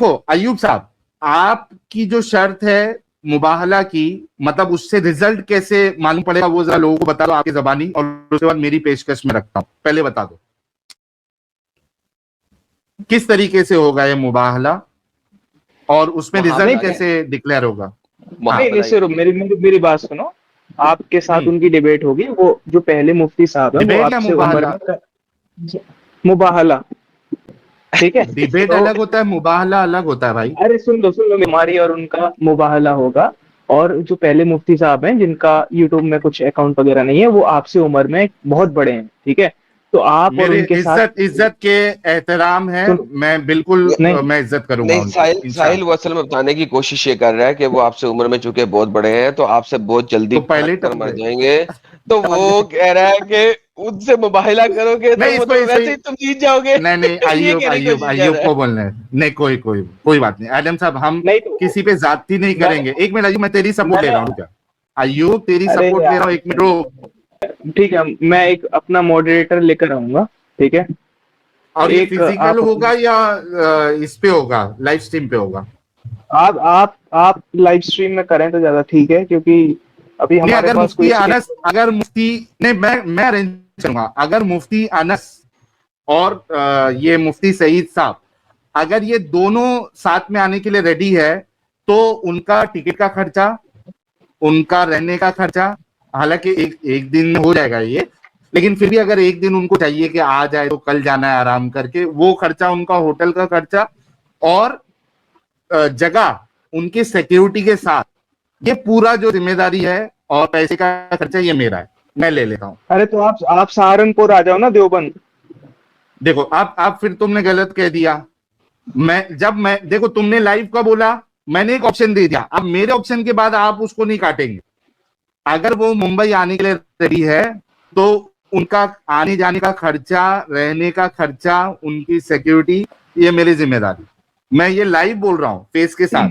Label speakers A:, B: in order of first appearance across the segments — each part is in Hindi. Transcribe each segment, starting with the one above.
A: देखो अयूब साहब, आपकी जो शर्त है मुबाहला की, मतलब उससे रिजल्ट कैसे मालूम पड़ेगा वो जरा लोगों को बता दो आपकी जबानी, और उसके बाद मेरी पेशकश में रखता हूं। पहले बता दो किस तरीके से होगा ये मुबाहला, और उसमें रिजल्ट
B: मुहावला
A: कैसे डिक्लेयर होगा। हाँ
C: नहीं नहीं, सिर्फ मेरी बात सुनो। आपके साथ उनकी डिबेट होगी। वो जो पहले मुफ्ती साहब हैं वो
A: डिबेट या
C: आपसे उम्र
A: मुबाहला?
C: में मुबाहला, ठीक है।
A: डिबेट
C: तो
A: अलग होता है, मुबाहला अलग होता है भाई।
C: अरे सुन लो, हमारी और उनका मुबाहला होगा। और जो पहले मुफ्ती साहब हैं जिनका यूट्यूब में कुछ अकाउंट वगैरह नहीं है, वो आपसे उम्र में बहुत बड़े हैं, ठीक है। तो आप और
A: मेरे
C: उनके साथ
A: इज्जत इज्जत के एहतराम है,
C: सुनो।
A: मैं बिल्कुल
C: नहीं
A: मैं इज्जत करूंगा
B: नहीं,
A: उनकी
B: साहिल साहिल वो
A: इंशाल्लाह।
B: असल में बताने की कोशिश ये कर रहा है कि वो आपसे उम्र में चूंकि बहुत बड़े हैं तो आपसे बहुत जल्दी
A: तो पहले
B: फड़क
A: ही
B: कर
A: टपक
B: मर
A: गए।
B: जाएंगे। तो वो कह रहा है कि उनसे मुबाहिला करोगे तो
A: नहीं
B: वो
A: इसको
B: तो
A: इसको
B: वैसे ही तुम जीत जाओगे।
A: नहीं नहीं,
B: ये
A: अയ്यूब
B: कहने की
A: अയ്यूब
B: कोशिश कर
A: अയ്यूब
B: रहा
A: को
B: है।
A: बोलना है। नहीं कोई कोई कोई बात नहीं आदम साहब, हम
C: नहीं तो
A: किसी पे जाती नहीं
C: मैंने
A: करेंगे। एक मिनट अയ്यूब, मैं तेरी सपोर्ट ले
C: मैंने
A: रहा हूँ क्या? अയ്यूब तेरी
C: अरे
A: सपोर्ट ले रहा हूँ,
C: यार,
A: एक मिनट रुक।
C: ठीक है, मैं एक अपना मॉडरेटर लेकर आऊंगा, ठीक है।
A: और ये
C: एक
A: फिजिकल
C: आप
A: होगा या इस पे होगा, लाइव स्ट्रीम पे होगा?
C: आप लाइव स्ट्रीम में करें तो ज्यादा ठीक है, क्योंकि अभी
A: नहीं
C: हमारे
A: अगर
C: पास कोई
A: मुफ्ती
C: स्टेज।
A: अनस, अगर मुफ्ती, नहीं मैं अरेंज करूंगा। अगर मुफ्ती अनस और ये मुफ्ती सईद साहब, अगर ये दोनों साथ में आने के लिए रेडी है, तो उनका टिकट का खर्चा, उनका रहने का खर्चा, हालांकि एक एक दिन में हो जाएगा ये, लेकिन फिर भी अगर एक दिन उनको चाहिए कि आ जाए तो कल जाना है आराम करके, वो खर्चा, उनका होटल का खर्चा और जगह, उनकी सिक्योरिटी के साथ, ये पूरा जो जिम्मेदारी है और पैसे का खर्चा ये मेरा है, मैं ले लेता हूं।
C: अरे तो आप सहारनपुर आ जाओ ना, देवबंद।
A: देखो आप फिर तुमने गलत कह दिया। मैं देखो तुमने लाइव का बोला, मैंने एक ऑप्शन दे दिया, अब मेरे ऑप्शन के बाद आप उसको नहीं काटेंगे। अगर वो मुंबई आने के लिए रेडी है, तो उनका आने जाने का खर्चा, रहने का खर्चा, उनकी सिक्योरिटी, ये मेरी जिम्मेदारी। मैं ये लाइव बोल रहा हूं फेस के साथ।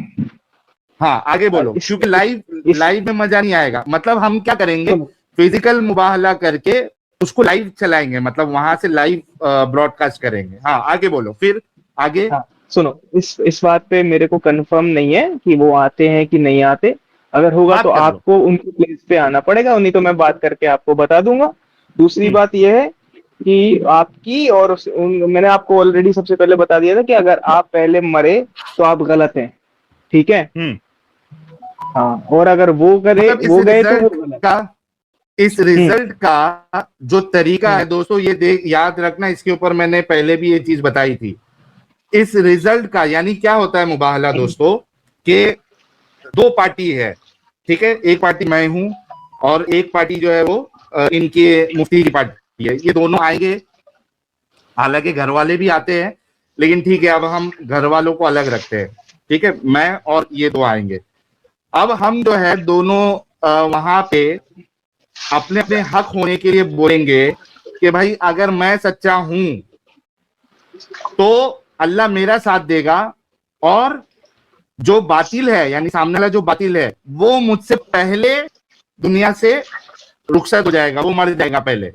A: हाँ आगे बोलो,
C: इस,
A: क्योंकि
C: इस,
A: लाइव
C: इस
A: लाइव में मजा नहीं आएगा। मतलब हम क्या करेंगे,
C: सुनो,
A: फिजिकल मुबाहला करके उसको लाइव चलाएंगे, मतलब वहां से लाइव ब्रॉडकास्ट करेंगे। हाँ आगे बोलो फिर, आगे।
C: हाँ सुनो, इस बात पे मेरे को कंफर्म नहीं है कि वो आते हैं कि नहीं आते। अगर होगा तो
A: बात कर लो।
C: आपको उनकी प्लेस पे आना पड़ेगा, नहीं तो मैं बात करके आपको बता दूंगा। दूसरी
A: हम्म
C: बात यह है कि आपकी और मैंने आपको ऑलरेडी सबसे पहले बता दिया था कि अगर आप पहले मरे तो आप गलत हैं, ठीक है।
A: हम्म।
C: हाँ, और अगर
A: मतलब
C: वो गए तो वो गलत।
A: इस
C: हम्म
A: रिजल्ट का जो तरीका है दोस्तों, ये देख याद रखना, इसके ऊपर मैंने पहले भी ये चीज बताई थी। इस रिजल्ट का यानी क्या होता है मुबाहला दोस्तों, कि दो पार्टी है, ठीक है। एक पार्टी मैं हूं और एक पार्टी जो है वो इनके मुफ्ती की पार्टी है। ये दोनों आएंगे, हालांकि घर वाले भी आते हैं, लेकिन ठीक है अब हम घर वालों को अलग रखते हैं, ठीक है। मैं और ये दो आएंगे। अब हम जो है दोनों वहां पे अपने अपने हक होने के लिए बोलेंगे कि भाई अगर मैं सच्चा हूं तो अल्लाह मेरा साथ देगा, और जो बातिल है यानी सामने वाला जो बातिल है वो मुझसे पहले दुनिया से रुखसत हो जाएगा, वो मर जाएगा पहले,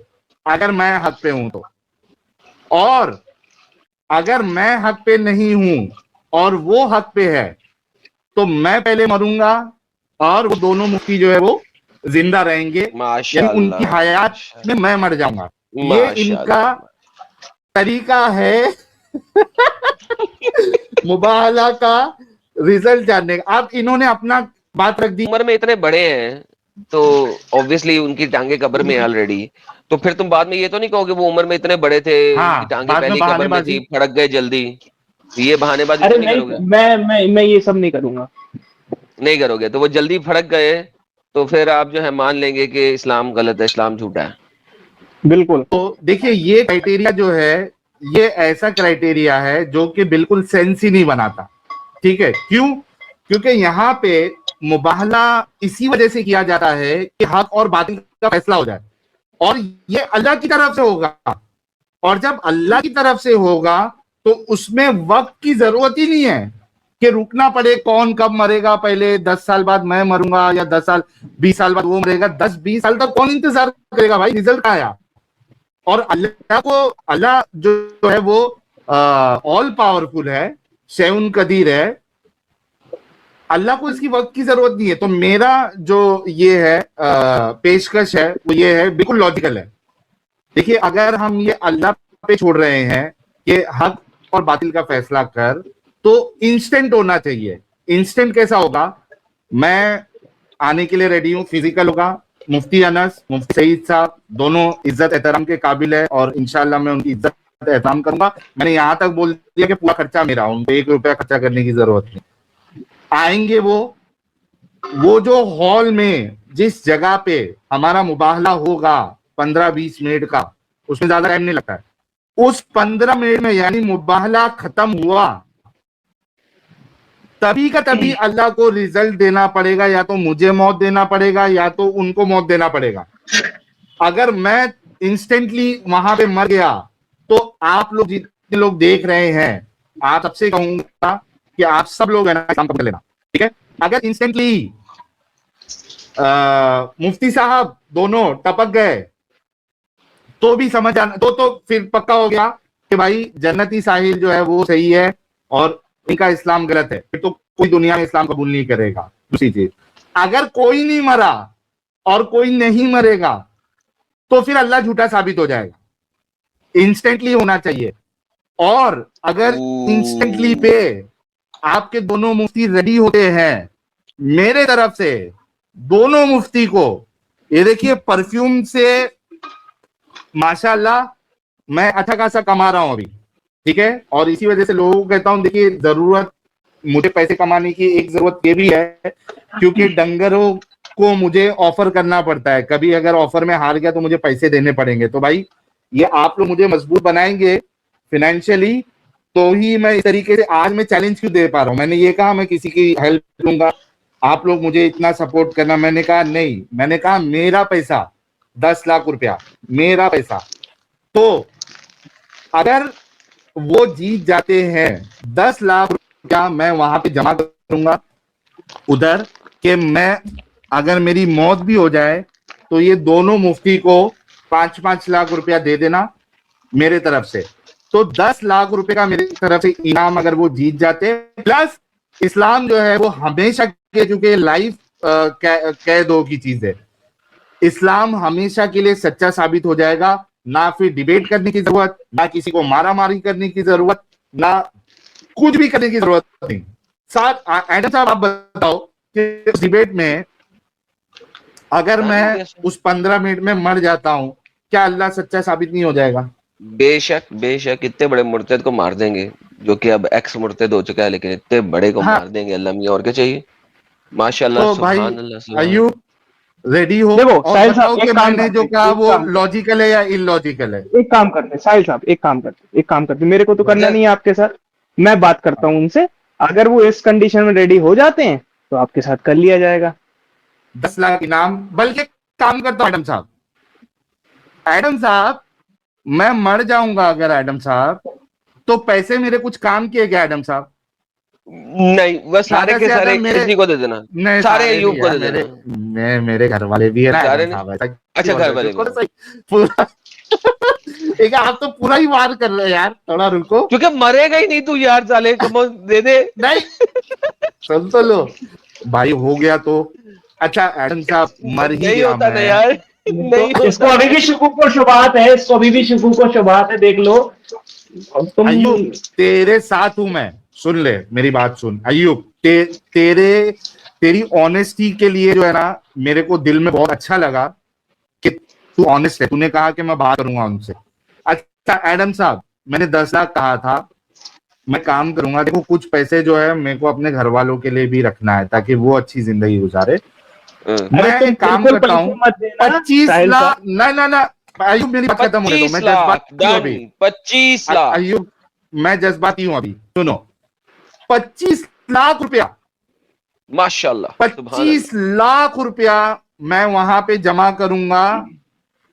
A: अगर मैं हक पे हूं तो। और अगर मैं हक पे नहीं हूं और वो हक पे है, तो मैं पहले मरूंगा और वो दोनों मुफ्ती जो है वो जिंदा रहेंगे, यानी उनकी
B: माशाल्लाह
A: हयात में
B: माशाल्लाह
A: मैं मर जाऊंगा। ये इनका
B: माशाल्लाह।
A: तरीका है मुबाहला का रिजल्ट जानने का। अब इन्होंने अपना बात रख दी।
B: उम्र में इतने बड़े हैं तो ऑब्वियसली उनकी टांगे कब्र में ऑलरेडी। तो फिर तुम बाद में ये तो नहीं कहोगे वो उम्र में इतने बड़े थे, उनकी
A: हाँ
B: टांगे
A: बाद में
B: पहले ही कब्र में थी,
A: बहानेबाजी।
B: फड़क गए जल्दी। ये बहानेबाजी
C: अरे
B: तो नहीं
C: नहीं,
B: करोगे?
C: मैं ये सब नहीं करूंगा।
B: नहीं करोगे तो वो जल्दी फड़क गए तो फिर आप जो है मान लेंगे कि इस्लाम गलत है, इस्लाम झूठा है।
C: बिल्कुल।
A: तो देखिए ये क्राइटेरिया जो है, ये ऐसा क्राइटेरिया है जो कि बिल्कुल सेंस ही नहीं बनाता, ठीक है। क्यों? क्योंकि यहाँ पे मुबाहला इसी वजह से किया जाता है कि हक और बातिल का फैसला हो जाए, और ये अल्लाह की तरफ से होगा। और जब अल्लाह की तरफ से होगा तो उसमें वक्त की जरूरत ही नहीं है कि रुकना पड़े कौन कब मरेगा, पहले 10 साल बाद मैं मरूंगा या 10 साल 20 साल बाद वो मरेगा। 10-20 साल तक कौन इंतजार करेगा भाई, रिजल्ट का आया। और अल्लाह को, अल्लाह जो है वो ऑल पावरफुल है, शैउन कदीर है, अल्लाह को इसकी वक्त की जरूरत नहीं है। तो मेरा जो ये है पेशकश है वो ये है, बिल्कुल लॉजिकल है। देखिए, अगर हम ये अल्लाह पे छोड़ रहे हैं कि हक और बातिल का फैसला कर, तो इंस्टेंट होना चाहिए। इंस्टेंट कैसा होगा? मैं आने के लिए रेडी हूं, फिजिकल होगा। मुफ्ती अनस, मुफ्ती सईद साहब दोनों इज्जत एहतराम के काबिल है और इंशाल्लाह मैं उनकी इज्जत एहतराम करूंगा। मैंने यहां तक बोल दिया कि पूरा खर्चा मेरा, उनको 1 रुपया खर्चा करने की जरूरत नहीं। आएंगे वो जो हॉल में जिस जगह पे हमारा मुबाहला होगा 15-20 मिनट का, उसमें ज्यादा टाइम नहीं लगता है, उस 15 मिनट में यानी मुबाहला खत्म हुआ तभी का तभी अल्लाह को रिजल्ट देना पड़ेगा। या तो मुझे मौत देना पड़ेगा या तो उनको मौत देना पड़ेगा। अगर मैं इंस्टेंटली वहां पे मर गया तो आप लोग जितने लोग देख रहे हैं, आप सबसे कहूंगा कि आप सब लोग है ना काम कर लेना, ठीक है? अगर इंस्टेंटली मुफ्ती साहब दोनों टपक गए तो भी समझ आना, तो फिर पक्का हो गया कि भाई जन्नती साहिल जो है वो सही है और इनका इस्लाम गलत है। फिर तो कोई दुनिया में इस्लाम कबूल नहीं करेगा। दूसरी चीज, अगर कोई नहीं मरा और कोई नहीं मरेगा तो फिर अल्लाह झूठा साबित हो जाएगा। इंस्टेंटली होना चाहिए। और अगर इंस्टेंटली पे आपके दोनों मुफ्ती रेडी होते हैं, मेरे तरफ से दोनों मुफ्ती को, ये देखिए परफ्यूम से माशाल्लाह मैं अच्छा खासा कमा रहा हूं अभी, ठीक है? और इसी वजह से लोगों को कहता हूं, देखिए जरूरत मुझे पैसे कमाने की एक जरूरत ये भी है क्योंकि डंगरों को मुझे ऑफर करना पड़ता है। कभी अगर ऑफर में हार गया तो मुझे पैसे देने पड़ेंगे। तो भाई ये आप लोग मुझे मजबूत बनाएंगे फिनेंशियली, तो ही मैं इस तरीके से आज मैं चैलेंज क्यों दे पा रहा हूं। मैंने ये कहा मैं किसी की हेल्प लूंगा, आप लोग मुझे इतना सपोर्ट करना, मैंने कहा नहीं, मैंने कहा मेरा पैसा 10 लाख रुपया मेरा पैसा। तो अगर वो जीत जाते हैं 10 लाख रुपया मैं वहां पे जमा करूंगा उधर, कि मैं अगर मेरी मौत भी हो जाए तो ये दोनों मुफ्ती को 5-5 लाख रुपया दे देना मेरे तरफ से। तो 10 लाख रुपए का मेरी तरफ से इनाम अगर वो जीत जाते, प्लस इस्लाम जो है वो हमेशा के, क्योंकि लाइफ कैदों की चीज है, इस्लाम हमेशा के लिए सच्चा साबित हो जाएगा। ना फिर डिबेट करने की जरूरत, ना किसी को मारा मारी करने की जरूरत, ना कुछ भी करने की जरूरत नहीं। साथ एडम साहब आप बताओ कि उस डिबेट में अगर मैं उस 15 मिनट में मर जाता हूं, क्या अल्लाह सच्चा साबित नहीं हो जाएगा?
B: बेशक बेशक, इतने बड़े मुर्तद को मार देंगे जो कि अब एक्स मुर्तद हो चुका है, लेकिन इतने बड़े को
A: हाँ।
B: मार देंगे अल्लाह मियां, और क्या चाहिए। माशाल्लाह,
A: तो भाई
B: सुभान अल्लाह, सुभान
A: अयूब रेडी हो
C: देखो
A: और
C: साहिल
A: बताओ
C: साहब,
A: कि
C: एक काम
A: मैंने जो
C: करते
A: कहा
C: हैं,
A: वो लॉजिकल है या इलॉजिकल है।
C: एक काम करते हैं साहिल साहब, एक काम करते मेरे को तो करना नहीं है आपके साथ, मैं बात करता हूं उनसे। अगर वो इस कंडीशन में रेडी हो जाते हैं तो आपके साथ कर लिया जाएगा।
A: 10 लाख इनाम। बल्कि काम करता हूं एडम साहब, मैं मर जाऊंगा अगर एडम साहब, तो पैसे मेरे कुछ काम किए क्या एडम साहब?
B: नहीं, बस सारे
A: ज्यादा
B: के
A: से ज्यादा
B: सारे
A: मेरे,
B: इसी को दे देना,
A: नहीं
B: सारे
A: सारे
B: अयूब
A: नहीं
B: को
A: यार,
B: दे
A: मेरे
B: देना।
A: मेरे घर वाले भी है ना
B: सारे
A: एडम
B: ने,
A: साहब, ऐसा
B: अच्छा
A: क्यों
B: घर
A: बोल रहे
B: वाले
A: हो? थोड़ा
B: भी,
A: सा पूरा एक आप तो पूरा ही वार कर रहे हो यार, थोड़ा रुको।
B: क्योंकि मरेगा ही नहीं तू यार, साले कम दे दे।
A: नहीं, सुन तो लो भाई, हो गया तो अच्छा। एडम साहब मर ही
B: नहीं
A: गया
B: होता ना
A: मैं,
B: यार, नहीं
C: तो इसको
B: होता।
C: अभी भी शुकूक को शुबात है, इसको अभी भी शुकूक को शुबात है, देख लो। अब तुम
A: अयूब तेरे साथ हूं मैं, सुन ले मेरी बात सुन अयूब, तेरी ऑनेस्टी के लिए जो है ना, मेरे को दिल में बहुत अच्छा लगा कि तू ऑनेस्ट है। तूने कहा कि मैं बात करूंगा उनसे। अच्छा एडम साहब, मैंने 10 लाख कहा था, मैं काम करूंगा। देखो कुछ पैसे जो है मेरे को अपने घर वालों के लिए भी रखना है ताकि वो अच्छी जिंदगी गुजारे। मैं
C: तुम
A: एक काम
C: बिल्कुल
A: करता
C: पैसे
A: हूँ,
C: मत देना
A: 25
C: साहिल
A: लाख,
C: साहब।
A: ना ना ना अयूब मेरी बात खत्म होने दो,
B: 25
A: मैं
B: लाख
A: जज्बाती हूँ
B: डन,
A: अभी।
B: 25 लाख।
A: अयूब मैं जज्बाती हूँ अभी, सुनो। 25 लाख रुपया,
B: माशाल्लाह, सुभान
A: 25 लाख रुपया मैं वहां पे जमा करूंगा,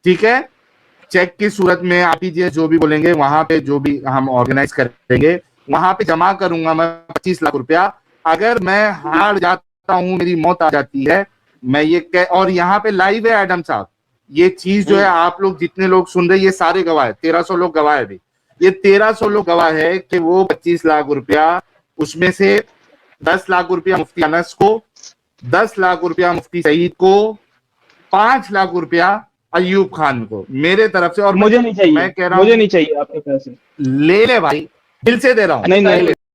A: ठीक है? चेक की सूरत में, आरटीजीएस जो भी बोलेंगे, वहां पे जो भी हम ऑर्गेनाइज करेंगे वहां पे जमा करूंगा मैं 25 लाख रुपया। अगर मैं हार जाता हूं, मेरी मौत आ जाती है, मैं ये और यहाँ पे लाइव है एडम साहब, ये चीज जो है आप लोग जितने लोग सुन रहे, ये सारे गवाह है, 1300 लोग गवाह है अभी, ये 1300 लोग गवाह है कि वो 25 लाख रुपया उसमें से 10 लाख रुपया मुफ्ती अनस को, 10 लाख रुपया मुफ्ती सईद को, 5 लाख रुपया अयूब खान को मेरे तरफ से। और
C: मुझे नहीं चाहिए,
A: मैं कह रहा
C: मुझे
A: हूं
C: नहीं चाहिए आपके पैसे।
A: ले ले भाई, दिल से दे रहा हूं।
C: नहीं नहीं